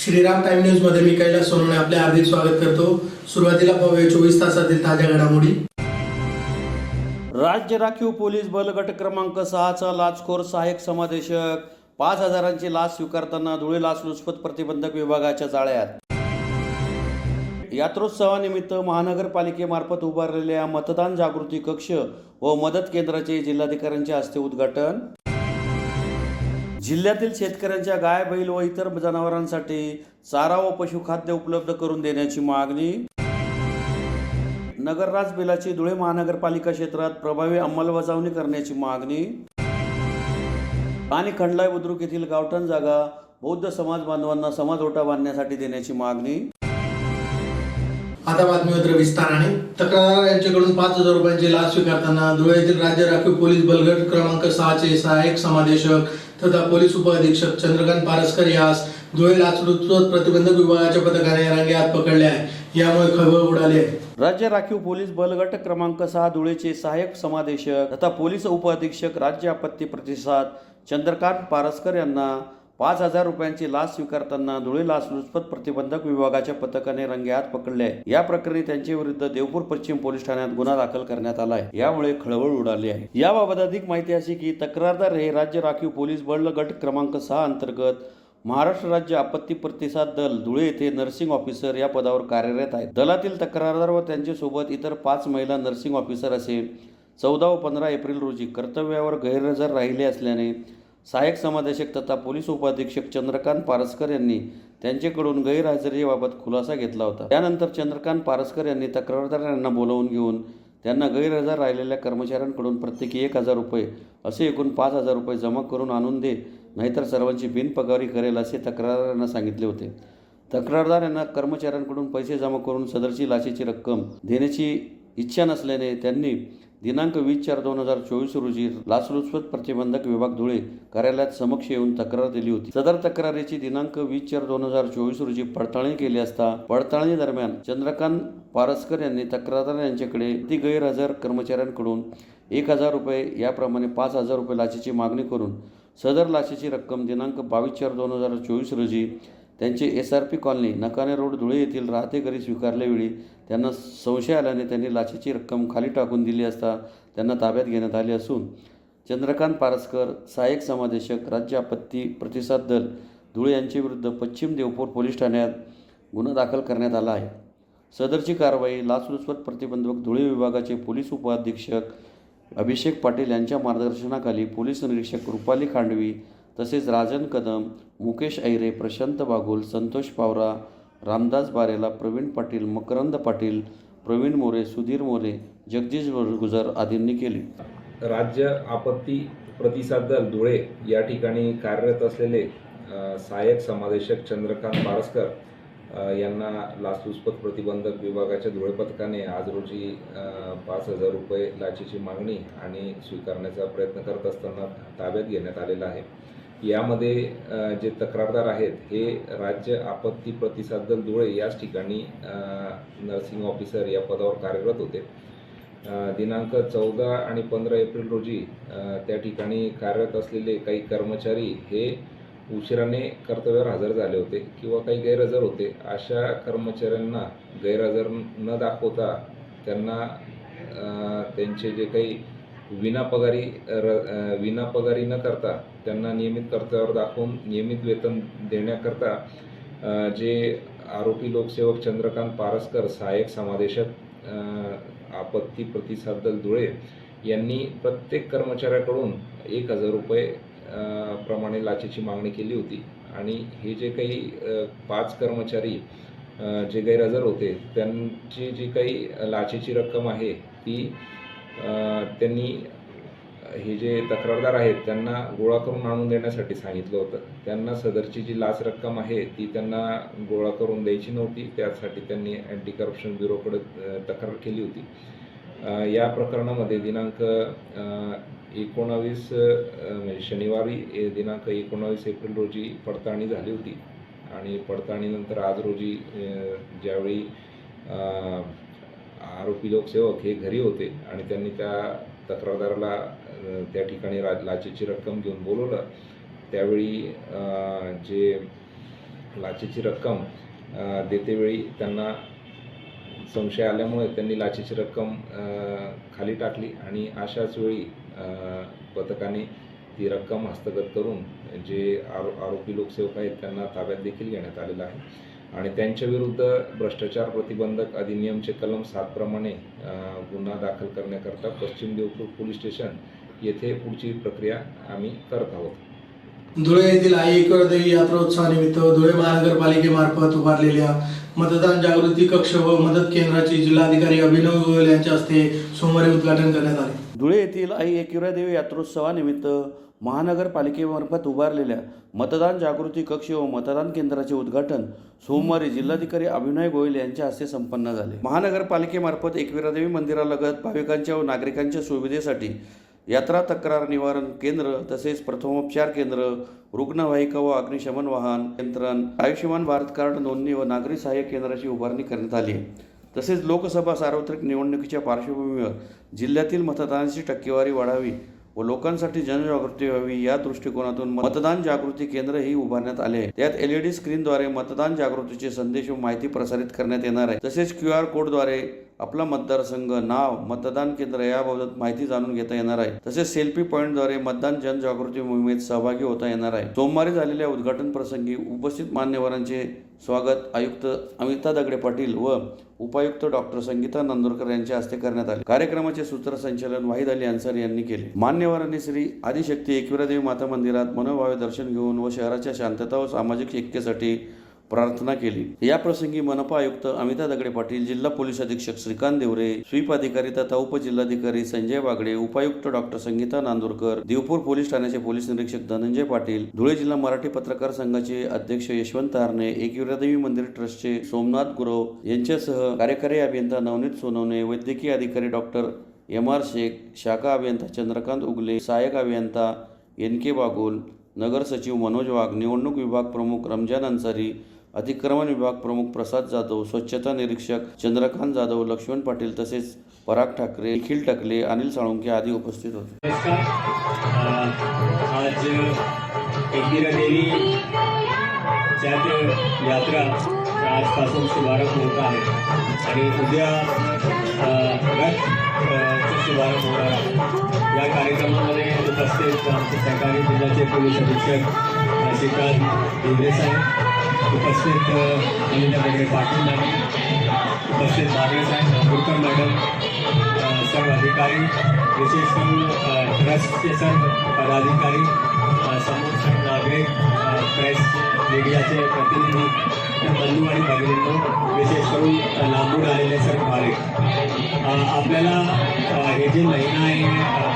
Shriram time news मध्ये मी कैलास सोनवणे आपले हार्दिक स्वागत करतो। सुरुवातीला पाहूया 24 तासातील ताज्या घडामोडी। राज्य राखीव पोलीस बल गट क्रमांक 6चा लाचखोर सहाय्यक समादेशक 5,000ची लाच स्वीकारताना धुळे लाचलुचपत प्रतिबंधक विभागाच्या जाळ्यात। यात्रोत्सवानिमित्त महानगरपालिकेमार्फत उभारलेल्या मतदान जागृती कक्ष व मदत केंद्राचे जिल्हाधिकाऱ्यांच्या हस्ते उद्घाटन। जिल्ह्यातील शेतकऱ्यांच्या गाय बैल व इतर जनावरांसाठी चारा व पशुखाद्य उपलब्ध करून देण्याची मागणी। नगरराज बिलाची धुळे महानगरपालिका क्षेत्रात प्रभावी अंमलबजावणी करण्याची मागणी। आणि खंडलाय बुद्रुक येथील गावठाण जागा बौद्ध समाज बांधवांना समाज ओटा बांधण्यासाठी देण्याची मागणी। आता बातमीपत्र विस्ताराने। तक्रारदार यांच्याकडून 5,000 रुपयांची लाच स्वीकारताना धुळे येथील राज्य राखीव पोलीस बल गट क्रमांक 6चे सहाय्यक समादेशक तथा पोलीस उपअधीक्षक चंद्रकांत पारसकर यास धुळे लाचलुचपत प्रतिबंधक विभागाच्या पथकाने रंगेहात पकडले आहे। यामुळे खळबळ उडाली आहे। राज्य राखीव पोलीस बल गट क्रमांक 6 धुळेचे सहाय्यक समादेशक तथा पोलीस उपअधीक्षक राज्य आपत्ती प्रतिसाद चंद्रकांत पारसकर यांना 5,000 रुपयांची लाच स्वीकारताना धुळे लाचलुचपत प्रतिबंधक विभागाच्या पथकाने रंगेहात पकडले आहे। या प्रकरणी त्यांच्या विरुद्ध देवपूर पश्चिम पोलीस ठाण्यात गुन्हा दाखल करण्यात आला आहे। यामुळे खळबळ उडाली आहे। याबाबत अधिक माहिती अशी की तक्रारदार हे राज्य राखीव पोलीस बल गट क्रमांक 6 अंतर्गत महाराष्ट्र राज्य आपत्ती प्रतिसाद दल धुळे येथे नर्सिंग ऑफिसर या पदावर कार्यरत आहेत। दलातील तक्रारदार व त्यांच्यासोबत इतर 5 महिला नर्सिंग ऑफिसर असे 14 व 15 एप्रिल रोजी कर्तव्यावर गैरहजर राहिले असल्याने सहाय्यक समादेशक तथा पोलीस उपअधीक्षक चंद्रकांत पारसकर यांनी त्यांच्याकडून गैरहजेरीबाबत खुलासा घेतला होता। त्यानंतर चंद्रकांत पारसकर यांनी तक्रारदार यांना बोलावून घेऊन त्यांना गैरहजर राहिलेल्या कर्मचाऱ्यांकडून प्रत्येकी 1,000 रुपये असे एकूण 5,000 रुपये जमा करून आणून दे, नाहीतर सर्वांची बिनपगारी करेल असे तक्रारदारांना सांगितले होते। तक्रारदार यांना कर्मचाऱ्यांकडून पैसे जमा करून सदरची लाचेची रक्कम देण्याची इच्छा नसल्याने त्यांनी दिनांक 20/4/2024 रोजी लाचलुचपत प्रतिबंधक विभाग धुळे कार्यालयात समक्ष येऊन तक्रार दिली होती। सदर तक्रारीची दिनांक 20/4/2024 रोजी पडताळणी केली असता पडताळणी दरम्यान चंद्रकांत पारसकर यांनी तक्रारदार यांच्याकडे ती गैरहजर कर्मचाऱ्यांकडून 1,000 रुपये याप्रमाणे 5,000 रुपये लाचेची मागणी करून सदर लाचेची रक्कम दिनांक 22/4/2024 रोजी त्यांचे SRP कॉलनी नकाने रोड धुळे येथील राहते घरी स्वीकारल्यावेळी त्यांना संशय आल्याने त्यांनी लाचेची रक्कम खाली टाकून दिली असता त्यांना ताब्यात घेण्यात आले असून चंद्रकांत पारसकर सहाय्यक समादेशक राज्य आपत्ती प्रतिसाद दल धुळे यांच्याविरुद्ध पश्चिम देवपूर पोलीस ठाण्यात गुन्हा दाखल करण्यात आला आहे। सदरची कारवाई लाचलुचपत प्रतिबंधक धुळे विभागाचे पोलीस उपअधीक्षक अभिषेक पाटील यांच्या मार्गदर्शनाखाली पोलीस निरीक्षक रुपाली खांडवी तसेच राजन कदम, मुकेश ऐरे, प्रशांत बागुल, संतोष पावरा, रामदास बारेला, प्रवीण पाटील, मकरंद पाटील, प्रवीण मोरे, सुधीर मोरे, जगदीश गुजर आदींनी केली। राज्य आपत्ती प्रतिसाद दल धुळे या ठिकाणी कार्यरत असलेले सहाय्यक समादेशक चंद्रकांत पारसकर यांना लाचलुचपत प्रतिबंधक विभागाच्या धुळे पथकाने आज रोजी 5,000 रुपये लाचेची मागणी आणि स्वीकारण्याचा प्रयत्न करत असताना ताब्यात घेण्यात आलेला आहे। यामध्ये जे तक्रारदार आहेत हे राज्य आपत्ती प्रतिसाद दल धुळे याच ठिकाणी नर्सिंग ऑफिसर या पदावर कार्यरत होते। दिनांक 14 आणि 15 एप्रिल रोजी त्या ठिकाणी कार्यरत असलेले काही कर्मचारी हे उशिराने कर्तव्यावर हजर झाले होते किंवा काही गैरहजर होते। अशा कर्मचाऱ्यांना गैरहजर न दाखवता त्यांना त्यांचे जे काही विनापगारी न करता त्यांना नियमित कर्तव्यावर दाखवून नियमित वेतन देण्याकरता जे आरोपी लोकसेवक चंद्रकांत पारसकर सहाय्यक समादेशक आपत्ती प्रतिसाद दल धुळे यांनी प्रत्येक कर्मचाऱ्याकडून 1,000 रुपये प्रमाणे लाचेची मागणी केली होती आणि हे जे काही 5 कर्मचारी जे गैरहजर होते त्यांची जी काही लाचेची रक्कम आहे ती त्यांनी हे जे तक्रारदार आहेत त्यांना गोळा करून आणून देण्यासाठी सांगितलं होतं। त्यांना सदरची जी लाच रक्कम आहे ती त्यांना गोळा करून द्यायची नव्हती, त्यासाठी त्यांनी अँटी करप्शन ब्युरोकडे तक्रार केली होती। या प्रकरणामध्ये दिनांक 19 म्हणजे शनिवारी दिनांक 19 एप्रिल रोजी पडताळणी झाली होती आणि पडताळणीनंतर आज रोजी ज्यावेळी आरोपी लोकसेवक हे घरी होते आणि त्यांनी त्या तक्रारदाराला त्या ठिकाणी लाचेची रक्कम घेऊन बोलवलं, त्यावेळी जे लाचेची रक्कम देतेवेळी त्यांना संशय आल्यामुळे त्यांनी लाचेची रक्कम खाली टाकली आणि अशाच वेळी पथकाने ती रक्कम हस्तगत करून जे आरोपी लोकसेवक आहेत त्यांना ताब्यात देखील घेण्यात आलेलं आहे आणि त्यांच्या विरुद्ध भ्रष्टाचार प्रतिबंधक अधिनियमचे कलम 7 प्रमाणे गुन्हा दाखल करण्याकरता पश्चिम देवपूर पोलीस स्टेशन येथे पुढची प्रक्रिया आम्ही करत आहोत. धुळे येथील आई एकविरादेवी यात्रोत्सवानिमित्त धुळे महानगरपालिकेमार्फत उभारलेल्या मतदान जागृती कक्ष व मदत केंद्राचे जिल्हाधिकारी अभिनव गोयल यांच्या हस्ते सोमवारी उद्घाटन करण्यात आले. धुळे येथील आई एकविरादेवी यात्रोत्सवानिमित्त महानगरपालिकेमार्फत उभारलेल्या मतदान जागृती कक्ष व मतदान केंद्राचे उद्घाटन सोमवारी जिल्हाधिकारी अभिनव गोयल यांच्या हस्ते संपन्न झाले. महानगरपालिकेमार्फत एकविरादेवी मंदिरालगत भाविकांच्या व नागरिकांच्या सुविधेसाठी यात्रा तक्रार निवारण केंद्र तसेच प्रथमोपचार केंद्र, रुग्णवाहिका व अग्निशमन वाहन यंत्रण, आयुष्यमान भारत कार्ड नोंदणी व नागरी सहाय्य केंद्राची उभारणी करण्यात आली आहे. तसेच लोकसभा सार्वत्रिक निवडणुकीच्या पार्श्वभूमीवर जिल्ह्यातील मतदानाची टक्केवारी वाढावी व लोकांसाठी जनजागृती व्हावी या दृष्टिकोनातून मतदान जागृती केंद्र ही उभारण्यात आले आहे. त्यात LED स्क्रीनद्वारे मतदान जागृतीचे संदेश व माहिती प्रसारित करण्यात येणार आहे. तसेच QR कोडद्वारे आपला मतदारसंघ, नाव, मतदान केंद्र याबाबत माहिती जाणून घेता येणार आहे. तसेच सेल्फी पॉईंटद्वारे मतदान जनजागृती मोहिमेत सहभागी होता येणार आहे. सोमवारी झालेल्या उद्घाटन प्रसंगी उपस्थित मान्यवरांचे स्वागत आयुक्त अमिता दगडे पाटील व उपायुक्त डॉक्टर संगीता नांदुरकर यांच्या हस्ते करण्यात आले. कार्यक्रमाचे सूत्रसंचालन वाहिद अली अन्सारी यांनी केले. मान्यवरांनी श्री आदिशक्ती एकविरादेवी माता मंदिरात मनोभावे दर्शन घेऊन व शहराच्या शांतता व सामाजिक ऐक्यासाठी प्रार्थना केली. या प्रसंगी मनपा आयुक्त अमिता दगडे पाटील, जिल्हा पोलीस अधीक्षक श्रीकांत देवरे, स्वीप अधिकारी तथा उपजिल्हाधिकारी संजय बागडे, उपायुक्त डॉक्टर संगीता नांदुरकर, देवपूर पोलीस ठाण्याचे पोलीस निरीक्षक धनंजय पाटील, धुळे जिल्हा मराठी पत्रकार संघाचे अध्यक्ष यशवंत हारणे, एकविरादेवी मंदिर ट्रस्टचे सोमनाथ गुरव यांच्यासह कार्यकारी अभियंता नवनीत सोनवणे, वैद्यकीय अधिकारी डॉक्टर MR शेख, शाखा अभियंता चंद्रकांत उगले, सहाय्यक अभियंता NK बागुल, नगर सचिव मनोज वाघ, निवडणूक विभाग प्रमुख रमजान अन्सारी, अतिक्रमण विभाग प्रमुख प्रसाद जाधव, स्वच्छता निरीक्षक चंद्रकांत जाधव, लक्ष्मण पाटील तसेच पराग ठाकरे, निखिल टकले, अनिल साळुंके आदी उपस्थित होते. आज एकविरादेवी यात्रा आजपासून शुभारंभ होत आहे आणि उद्या रथचा शुभारंभ होणार आहे. या कार्यक्रमामध्ये उपस्थित आमचे सहकारी जिल्ह्याचे पोलीस अधीक्षक श्रीकांत देवरे साहेब, उपस्थित अमिता दगडे पाटील मॅडम, उपस्थित बागडे साहेब, नागपूरकर मॅडम, सर्व अधिकारी, विशेष करून ट्रस्टचे सर्व पदाधिकारी, समोर सर्व नागरिक, प्रेस मीडियाचे प्रतिनिधी, बंधू आणि भगिनींनो, विशेष करून लांबून आलेले सर्व भाविक. आपल्याला हे जे महिना आहे,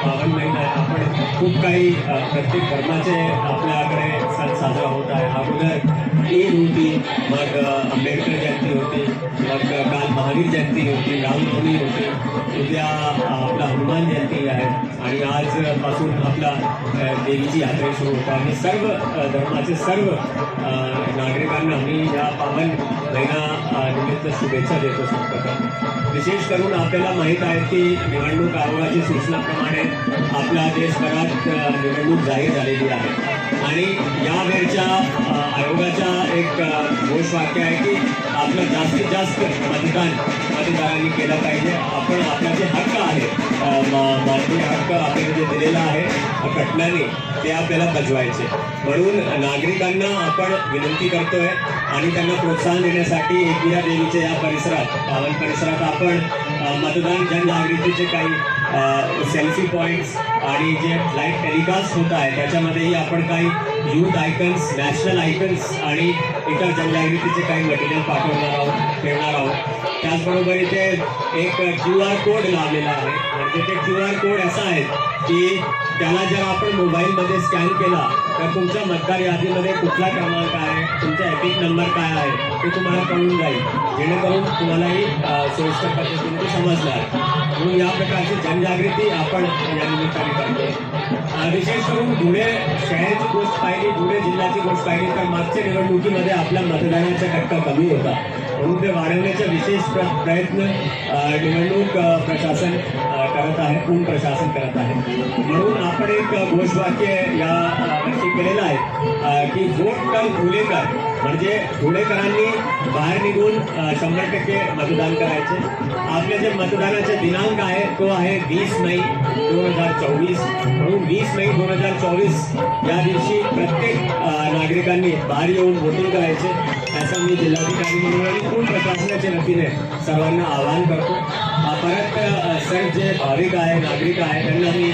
पावन महिना आहे, आपण खूप काही प्रत्येक धर्माचे आपल्याकडे सण साजरा होत आहे. अगोदर ईद होती, मग आंबेडकर जयंती होती, मग काल महावीर जयंती होती, रामनवमी होती, उद्या आपला हनुमान जयंती आहे आणि आजपासून आपला देवीची यात्रा सुरू होत आहे. आणि सर्व धर्माचे सर्व नागरिकांना मी या पावन महिना निमित्त शुभेच्छा देतो. विशेष करून आपल्याला माहीत आहे की निवडणूक आयोगाची सूचनाप्रमाणे आपल्या देशभरात निवडणूक जाहीर झालेली आहे आणि यावेळच्या आयोगाचा एक घोषवाक्य आहे की आपलं जास्तीत जास्त मतदारांनी केलं पाहिजे. आपण आपला जे हक्क आहे, मानवी हक्क आपल्याला जे दिलेला आहे घटनाने, ते आपल्याला बजवायचे. म्हणून नागरिकांना आपण विनंती करतोय आणि त्यांना प्रोत्साहन देण्यासाठी एकविरादेवीच्या या परिसरात, पावन परिसरात आपण मतदान जनजागृतीचे काही सेल्फी पॉईंट्स आणि जे लाईव्ह टेलिकास्ट होत आहे त्याच्यामध्येही आपण काही यूथ आयकन्स, नॅशनल आयकन्स आणि इतर जनजागृतीचे काही मटेरियल पाठवणार आहोत, ठेवणार आहोत. त्याचबरोबर इथे एक QR कोड लावलेला आहे. म्हणजे ते QR कोड असा आहे की त्याला जर आपण मोबाईलमध्ये स्कॅन केला तर तुमच्या मतदार यादीमध्ये कुठला क्रमांक आहे, तुमचा एपिक नंबर काय आहे ते तुम्हाला कळून जाईल, जेणेकरून तुम्हालाही सोयीस्कर पद्धतीने समजणार. म्हणून या प्रकारची जनजागृती आपण या निमित्ताने करतो. विशेष करून धुळे शहराची गोष्ट पाहिली, धुळे जिल्ह्याची गोष्ट पाहिली तर मागच्या निवडणुकीमध्ये आपल्या मतदानाचा टक्का कमी होता. म्हणून ते वाढवण्याचा विशेष प्रयत्न निवडणूक प्रशासन करत आहे, पूर्ण प्रशासन करत आहे. म्हणून आपण एक घोषवाक्य या वर्षी केलेलं आहे की वोट कर धुलेकर, म्हणजे धुळेकरांनी बाहेर निघून 100% मतदान करायचे. आपले जे मतदानाचा दिनांक आहे तो आहे 20 मई 2024. म्हणून 20 मई 2024 या दिवशी प्रत्येक नागरिकांनी बाहेर येऊन वोटिंग करायचे असं मी जिल्हाधिकारी म्हणून आणि पूर्ण प्रशासनाच्या वतीने सर्वांना आवाहन करतो. परत सर्व जे भाविक आहे नागरिक आहे त्यांना मी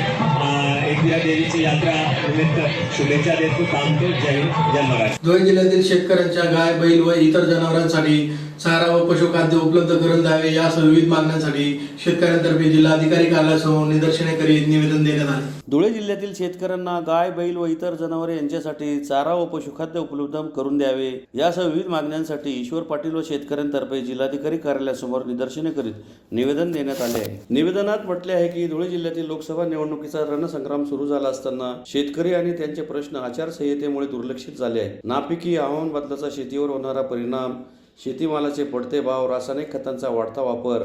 एकविरा देवीची यात्रा निमित्त शुभेच्छा देतो. थांबतो. जय हिंद, जय महाराष्ट्र. धुळे जिल्ह्यातील शेतकऱ्यांच्या गाय, बैल व इतर जनावरांसाठी चारा व पशुखाद्य उपलब्ध करून द्यावे यासह विविध मागण्यांसाठी शेतकऱ्यांतर्फे जिल्हाधिकारी कार्यालयासमोर निदर्शने करीत निवेदन देण्यात आले. धुळे जिल्ह्यातील शेतकऱ्यांना गाय, बैल व इतर जनावरे यांच्यासाठी चारा व पशुखाद्य उपलब्ध करून द्यावे यासह विविध मागण्यांसाठी ईश्वर पाटील व शेतकऱ्यांतर्फे जिल्हाधिकारी कार्यालयासमोर निदर्शने करीत निवेदन देण्यात आले आहे. निवेदनात म्हटले आहे की धुळे जिल्ह्यातील लोकसभा निवडणुकीचा रणसंग्राम सुरू झाला असताना शेतकरी आणि त्यांचे प्रश्न आचारसंहितेमुळे दुर्लक्षित झाले आहेत. नापिकी, हवामान बदलाचा शेतीवर होणारा परिणाम, शेतीमालाचे पडते भाव, रासायनिक खतांचा वाढता वापर,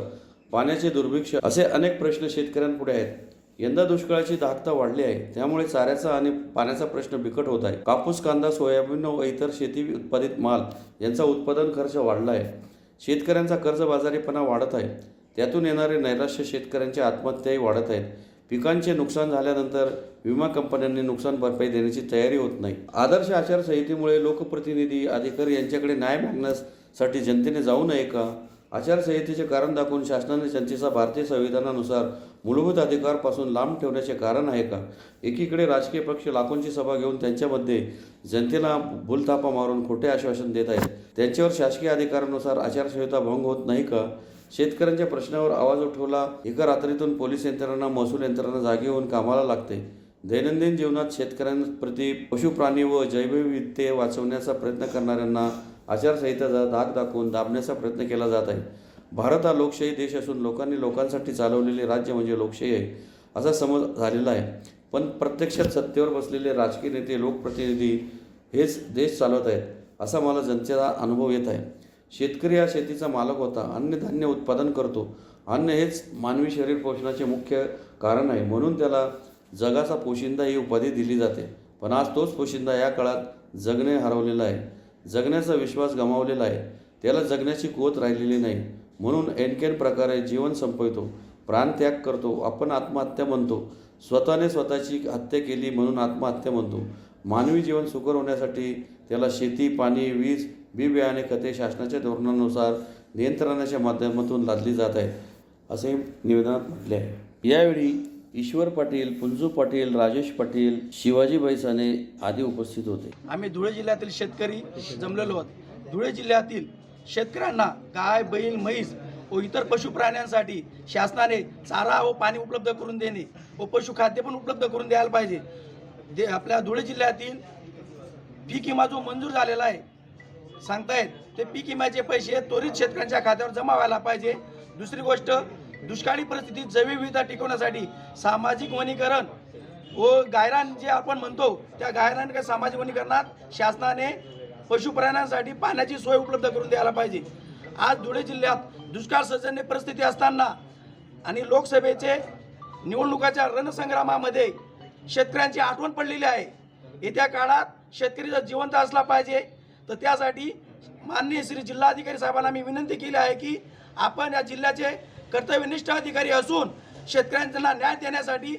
पाण्याचे दुर्भिक्ष असे अनेक प्रश्न शेतकऱ्यांपुढे आहेत. यंदा दुष्काळाची दाहकता वाढली आहे, त्यामुळे चाऱ्याचा आणि पाण्याचा प्रश्न बिकट होत आहे. कापूस, कांदा, सोयाबीन व इतर शेती उत्पादित माल यांचा उत्पादन खर्च वाढला आहे. शेतकऱ्यांचा कर्जबाजारीपणा वाढत आहे. त्यातून येणारे नैराश्य, शेतकऱ्यांच्या आत्महत्याही वाढत आहेत. पिकांचे नुकसान झाल्यानंतर विमा कंपन्यांनी नुकसान भरपाई देण्याची तयारी होत नाही. आदर्श आचारसंहितेमुळे लोकप्रतिनिधी, अधिकारी यांच्याकडे न्याय मागण्यासाठी जनतेने जाऊ नये का? आचारसंहितेचे कारण दाखवून शासनाने जनतेचा भारतीय संविधानानुसार मूलभूत अधिकारपासून लांब ठेवण्याचे कारण आहे का? एकीकडे राजकीय पक्ष लाखोंची सभा घेऊन त्यांच्यामध्ये जनतेला भूलथापा मारून खोटे आश्वासन देत आहेत. त्यांच्यावर शासकीय अधिकारानुसार आचारसंहिता भंग होत नाही का? शेतकऱ्यांच्या प्रश्नावर आवाज उठवला एका रात्रीतून पोलीस यंत्रणा, महसूल यंत्रणा जागी होऊन कामाला लागते. दैनंदिन जीवनात शेतकऱ्यांप्रती, पशुप्राणी व जैवविविधते वाचवण्याचा प्रयत्न करणाऱ्यांना आचारसंहितेचा धाक दाखवून दाबण्याचा प्रयत्न केला जात आहे. भारत हा लोकशाही देश असून लोकांनी लोकांसाठी चालवलेले राज्य म्हणजे लोकशाही आहे असा समज झालेला आहे. पण प्रत्यक्षात सत्तेवर बसलेले राजकीय नेते, लोकप्रतिनिधी हेच देश चालवत आहेत असा मला जनतेचा अनुभव येत आहे. शेतकरी हा शेतीचा मालक होता. अन्नधान्य उत्पादन करतो. अन्न हेच मानवी शरीर पोषणाचे मुख्य कारण आहे. म्हणून त्याला जगाचा पोशिंदा ही उपाधी दिली जाते. पण आज तोच पोशिंदा या काळात जगणे हरवलेला आहे. जगण्याचा विश्वास गमावलेला आहे. त्याला जगण्याची कुवत राहिलेली नाही. म्हणून ऐनकेन प्रकारे जीवन संपवितो, प्राणत्याग करतो. आपण आत्महत्या म्हणतो. स्वतःने स्वतःची हत्या केली म्हणून आत्महत्या म्हणतो. मानवी जीवन सुकर होण्यासाठी त्याला शेती, पाणी, वीज, बी बियाणे, खते शासनाच्या धोरणानुसार नियंत्रणाच्या माध्यमातून लादली जात आहेत असे निवेदनात म्हटले आहे. यावेळी ईश्वर पाटील, पुंजू पाटील, राजेश पाटील, शिवाजी बैसाने आदी उपस्थित होते. आम्ही धुळे जिल्ह्यातील शेतकरी जमलेलो आहोत. धुळे जिल्ह्यातील शेतकऱ्यांना गाय, बैल, म्हैस व इतर पशुप्राण्यांसाठी शासनाने चारा व पाणी उपलब्ध करून देणे व पशुखाद्य पण उपलब्ध करून द्यायला पाहिजे. आपल्या धुळे जिल्ह्यातील पीक विमा जो मंजूर झालेला आहे सांगतायत, ते पीक विम्याचे पैसे त्वरित शेतकऱ्यांच्या खात्यावर जमा व्हायला पाहिजे. दुसरी गोष्ट, दुष्काळी परिस्थितीत जैवविविधता टिकवण्यासाठी सामाजिक वनीकरण व गायरान जे आपण म्हणतो त्या गायरान सामाजिक वनीकरणात शासनाने पशुप्राण्यांसाठी पाण्याची सोय उपलब्ध करून द्यायला पाहिजे. आज धुळे जिल्ह्यात दुष्काळ सजन्य परिस्थिती असताना आणि लोकसभेचे निवडणुकाच्या रणसंग्रामामध्ये शेतकऱ्यांची आठवण पडलेली आहे. येत्या काळात शेतकरी जर जिवंत असला पाहिजे तर त्यासाठी माननीय श्री जिल्हाधिकारी साहेबांना मी विनंती केली आहे की आपण या जिल्ह्याचे कर्तव्यनिष्ठ अधिकारी असून शेतकऱ्यांना न्याय देण्यासाठी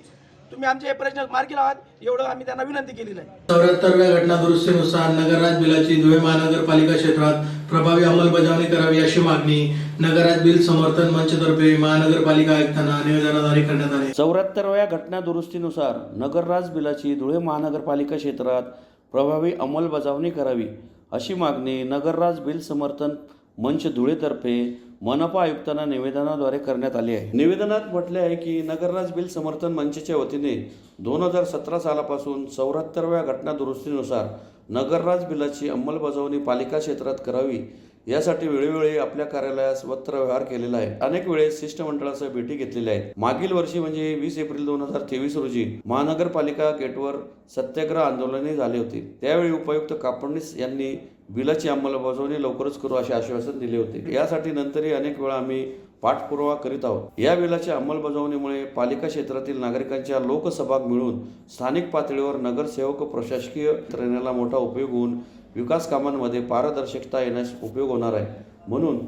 तुम्ही आमचे हे प्रश्न मार्गी लावात एवढं आम्ही त्यांना विनंती केलेली आहे. 74व्या घटना दुरुस्तीनुसार नगरराज बिलाची धुळे महानगरपालिका क्षेत्रात प्रभावी अंमलबजावणी करावी अशी मागणी नगरराज बिल समर्थन मंचतर्फे महानगरपालिका आयुक्तांना निवेदनाद्वारे करण्यात आले. 74व्या घटना दुरुस्तीनुसार नगरराज बिलाची धुळे महानगरपालिका क्षेत्रात प्रभावी अंमलबजावणी करावी अशी मागणी नगरराज बिल समर्थन मंच धुळेतर्फे मनपा आयुक्तांना निवेदनाद्वारे करण्यात आली आहे. निवेदनात म्हटले आहे की नगरराज बिल समर्थन मंचच्या वतीने 2017 सालापासून 74व्या घटना दुरुस्तीनुसार नगरराज बिलाची अंमलबजावणी पालिका क्षेत्रात करावी यासाठी वेळोवेळी आपल्या कार्यालयास पत्र व्यवहार केलेला आहे. अनेक वेळेस शिष्टमंडळासह भेटी घेतलेल्या आहेत. मागील वर्षी म्हणजे 20 एप्रिल 2023 रोजी महानगरपालिका गेटवर सत्याग्रह आंदोलनही झाले होते. त्यावेळी उपायुक्त कापडणीस यांनी बिलाची अंमलबजावणी लवकरच करू असे आश्वासन दिले होते. यासाठी नंतरही अनेक वेळा आम्ही पाठपुरावा करीत आहोत. या बिलाच्या अंमलबजावणीमुळे पालिका क्षेत्रातील नागरिकांच्या लोकसहभाग मिळून स्थानिक पातळीवर नगरसेवक प्रशासकीय यंत्रणेला मोठा उपयोग होऊन विकास कामांमध्ये पारदर्शकता येण्यास उपयोग होणार आहे. म्हणून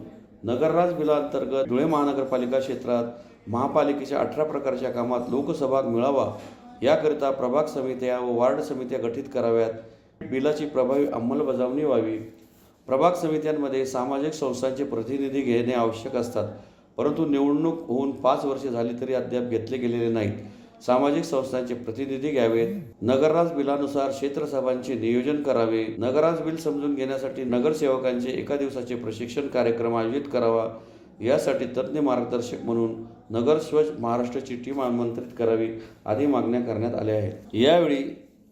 नगरराज बिलांतर्गत धुळे महानगरपालिका क्षेत्रात महापालिकेच्या 18 प्रकारच्या कामात लोकसहभाग मिळावा याकरिता प्रभाग समित्या व वार्ड समित्या गठीत कराव्यात. बिलाची प्रभावी अंमलबजावणी व्हावी. प्रभाग समित्यांमध्ये सामाजिक संस्थांचे प्रतिनिधी घेणे आवश्यक असतात, परंतु निवडणूक होऊन 5 वर्षे झाली तरी अद्याप घेतले गेलेले नाहीत. सामाजिक संस्थांचे प्रतिनिधी घ्यावेत. नगरराज बिलानुसार क्षेत्रसभांचे नियोजन करावे. नगरराज बिल समजून घेण्यासाठी नगरसेवकांचे एका दिवसाचे प्रशिक्षण कार्यक्रम आयोजित करावा. यासाठी तज्ज्ञ मार्गदर्शक म्हणून नगर स्वच्छ महाराष्ट्राची टीम आमंत्रित करावी आदी मागण्या करण्यात आल्या आहेत. यावेळी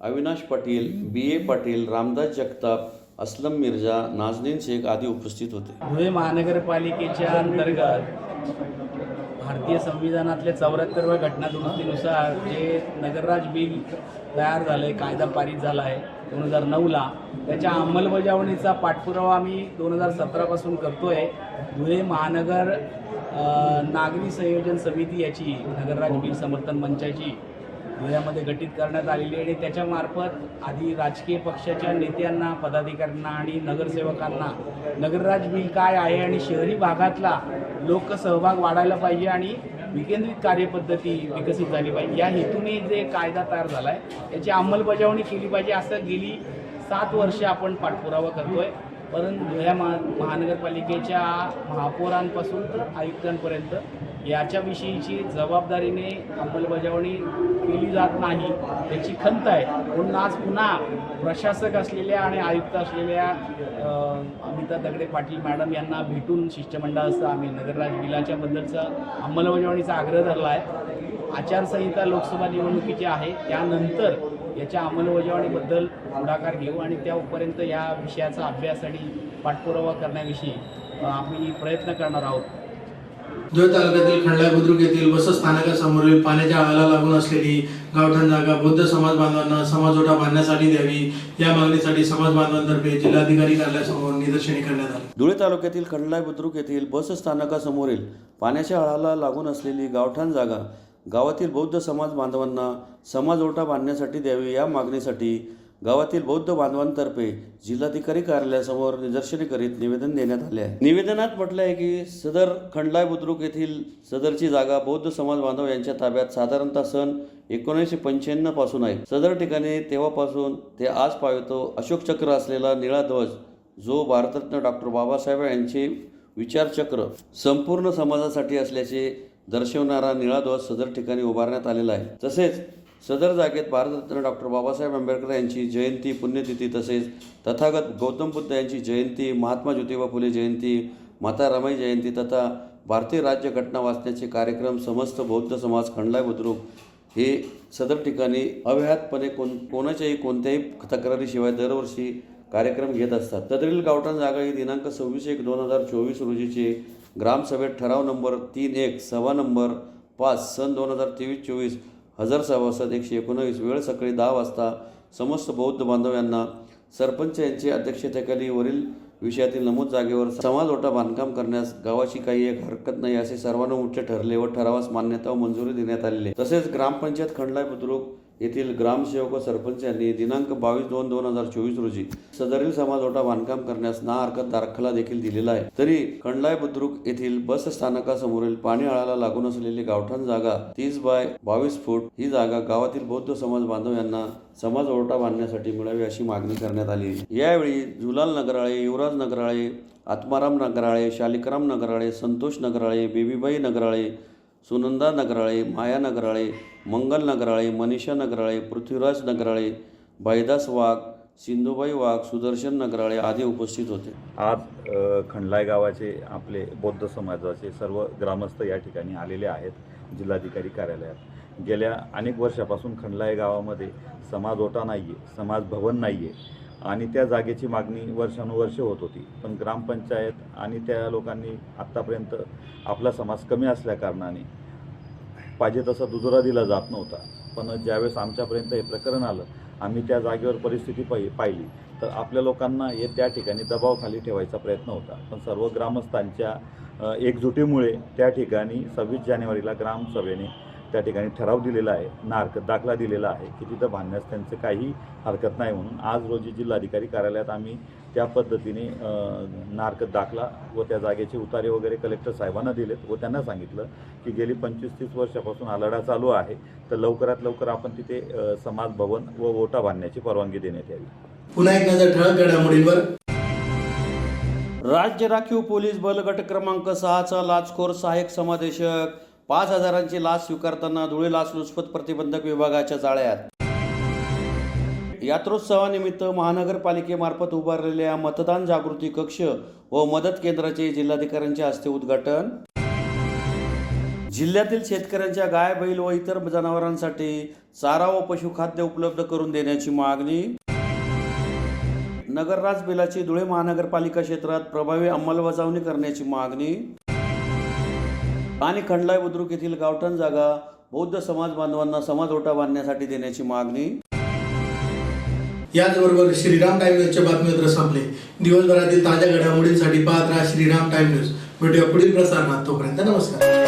अविनाश पाटील, BA पाटील, रामदास जगताप, असलम मिर्झा, नाजनीन शेख आदी उपस्थित होते. धुळे महानगरपालिकेच्या अंतर्गत भारतीय संविधानातल्या 74व्या घटनादुरुस्तीनुसार जे नगरराज बिल तयार झालं आहे, कायदा पारित झाला आहे 2009ला, त्याच्या अंमलबजावणीचा पाठपुरावा आम्ही 2017पासून करतो आहे. धुळे महानगर नागरी संयोजन समिती याची नगरराज बिल समर्थन मंचाची धुळ्यामध्ये गठीत करण्यात आलेली आहे आणि त्याच्यामार्फत आधी राजकीय पक्षाच्या नेत्यांना, पदाधिकाऱ्यांना आणि नगरसेवकांना नगरराज बिल काय आहे आणि शहरी भागातला लोकसहभाग वाढायला पाहिजे आणि विकेंद्रित कार्यपद्धती विकसित झाली पाहिजे या हेतूने जे कायदा तयार झाला आहे याची अंमलबजावणी केली पाहिजे असं गेली 7 वर्षे आपण पाठपुरावा करतो आहे. परंतु धुळे महानगरपालिकेच्या महापौरांपासून तर आयुक्तांपर्यंत याच्याविषयीची जबाबदारीने अंमलबजावणी केली जात नाही, त्याची खंत आहे. म्हणून आज पुन्हा प्रशासक असलेल्या आणि आयुक्त असलेल्या अमिता दगडे पाटील मॅडम यांना भेटून शिष्टमंडळासह आम्ही नगरराज बिलाच्या बद्दलचा अंमलबजावणीचा आग्रह धरला आहे. आचारसंहिता लोकसभा निवडणुकीची आहे, त्यानंतर याच्या अंमलबजावणीबद्दल पुढाकार घेऊ आणि त्यापर्यंत या विषयाचा अभ्यास आणि पाठपुरावा करण्याविषयी आम्ही प्रयत्न करणार आहोत. धुळे तालुक्यातील खंडलाय बुद्रुक येथील बसस्थानकासमोरील पाण्याच्या आळाला लागून असलेली गावठाण जागा बौद्ध समाज बांधवांना समाजोटा बांधण्यासाठी द्यावी या मागणीसाठी समाज बांधवांतर्फे जिल्हाधिकारी कार्यालयासमोर निदर्शने करण्यात आली. धुळे तालुक्यातील खंडलाय बुद्रुक येथील बसस्थानकासमोरील पाण्याच्या आळाला लागून असलेली गावठाण जागा गावातील बौद्ध समाज बांधवांना समाजओटा बांधण्यासाठी द्यावी या मागणीसाठी गावातील बौद्ध बांधवांतर्फे जिल्हाधिकारी कार्यालयासमोर निदर्शने करीत निवेदन देण्यात आले आहे. निवेदनात म्हटलं आहे की सदर खंडलाय बुद्रुक येथील सदरची जागा बौद्ध समाज बांधव यांच्या ताब्यात साधारणतः सन 1995 पासून आहे. सदर ठिकाणी तेव्हापासून ते आज पावतो अशोक चक्र असलेला निळा ध्वज जो भारतरत्न डॉक्टर बाबासाहेब यांचे विचारचक्र संपूर्ण समाजासाठी असल्याचे दर्शवणारा निळा ध्वज सदर ठिकाणी उभारण्यात आलेला आहे. तसेच सदर जागेत भारतरत्न डॉक्टर बाबासाहेब आंबेडकर यांची जयंती, पुण्यतिथी तसेच तथागत गौतम बुद्ध यांची जयंती, महात्मा ज्योतिबा फुले जयंती, माता रमाई जयंती तथा भारतीय राज्यघटना वाचण्याचे कार्यक्रम समस्त बौद्ध समाज खंडलाय बुद्रुक हे सदर ठिकाणी अव्याहतपणे कोणाच्याही कोणत्याही तक्रारीशिवाय दरवर्षी कार्यक्रम घेत असतात. सदरील गावठाण जागा ही दिनांक 26/1/2024 रोजीचे ग्रामसभेत ठराव नंबर 3-1 सभा नंबर 5 सन 2023-24 हजर सभासद 119 वेळ सकाळी 10 वाजता समस्त बौद्ध बांधव यांना सरपंच यांची अध्यक्षतेखाली वरील विषयातील नमूद जागेवर समाजओटा बांधकाम करण्यास गावाची काही एक हरकत नाही असे सर्वानुमते ठरले व ठरावास मान्यता व मंजुरी देण्यात आलेली आहे. तसेच ग्रामपंचायत खंडलाय बुद्रुक येथील ग्रामसेवक व सरपंच यांनी दिनांक 22/2/2024 रोजी सदरील समाजओटा बांधकाम करण्यास ना हरकत दाखला देखील दिलेला आहे. तरी खंडलाय बुद्रुक येथील बस स्थानकासमोरील पाणी आळाला लागून असलेली गावठाण जागा 30x22 फूट ही जागा गावातील बौद्ध समाज बांधव यांना समाजओटा बांधण्यासाठी मिळावी अशी मागणी करण्यात आली. यावेळी जुलाल नगराळे, युवराज नगराळे, आत्माराम नगराळे, शालिकराम नगराळे, संतोष नगराळे, बेबीबाई नगराळे, सुनंदा नगराळे, माया नगराळे, मंगल नगराळे, मनीषा नगराळे, पृथ्वीराज नगराळे, भाईदास वाघ, सिंधुबाई वाघ, सुदर्शन नगराळे आदी उपस्थित होते. आज खंडलाय गावाचे आपले बौद्ध समाजाचे सर्व ग्रामस्थ या ठिकाणी आलेले आहेत जिल्हाधिकारी कार्यालयात. गेल्या अनेक वर्षापासून खंडलाय गावामध्ये समाजओटा नाही आहे, समाज भवन नाही आहे आणि त्या जागेची मागणी वर्षानुवर्षे होत होती. पण ग्रामपंचायत आणि त्या लोकांनी आत्तापर्यंत आपला समाज कमी असल्याकारणाने पाहिजे तसा दुजोरा दिला जात नव्हता. पण ज्यावेळेस आमच्यापर्यंत हे प्रकरण आलं, आम्ही त्या जागेवर परिस्थिती पाहिली तर आपल्या लोकांना हे त्या ठिकाणी दबावाखाली ठेवायचा प्रयत्न होता. पण सर्व ग्रामस्थांच्या एकजुटीमुळे त्या ठिकाणी 26 जानेवारीला ग्रामसभेने त्या ठिकाणी ठराव दिलेला आहे, ना हरकत दाखला दिलेला आहे की तिथं बांधण्यास त्यांचं काही हरकत नाही म्हणून आज रोजी जिल्हाधिकारी कार्यालयात आम्ही त्या पद्धतीने ना हरकत दाखला व त्या जागेचे उतारे वगैरे कलेक्टर साहेबांना दिलेत व त्यांना सांगितलं की गेली 25-30 वर्षापासून हा लढा चालू आहे, तर लवकरात लवकर आपण तिथे समाज भवन व ओटा बांधण्याची परवानगी देण्यात यावी. पुन्हा एक नजर ठळक घडामोडींवर. राज्य राखीव पोलीस बल गट क्रमांक 6चा लाचखोर सहाय्यक समादेशक 5,000ची लाच स्वीकारताना धुळे लाचलुचपत प्रतिबंधक विभागाच्या जाळ्यात. यात्रोत्सवानिमित्त महानगरपालिकेमार्फत उभारलेल्या मतदान जागृती कक्ष व मदत केंद्राचे जिल्हाधिकाऱ्यांच्या हस्ते उद्घाटन. जिल्ह्यातील शेतकऱ्यांच्या गाय, बैल व इतर जनावरांसाठी चारा व पशुखाद्य उपलब्ध करून देण्याची मागणी. नगरराज बिलाची धुळे महानगरपालिका क्षेत्रात प्रभावी अंमलबजावणी करण्याची मागणी. आणि खंडलाय बुद्रुक येथील गावठाण जागा बौद्ध समाज बांधवांना समाज ओटा बांधण्यासाठी देण्याची मागणी. याचबरोबर श्रीराम टाइम न्यूजचे बातमीपत्र संपले. दिवसभरातील ताज्या घडामोडींसाठी पाहत राहा श्रीराम टाइम न्यूज. भेटूया पुढील प्रसारणात. तोपर्यंत नमस्कार.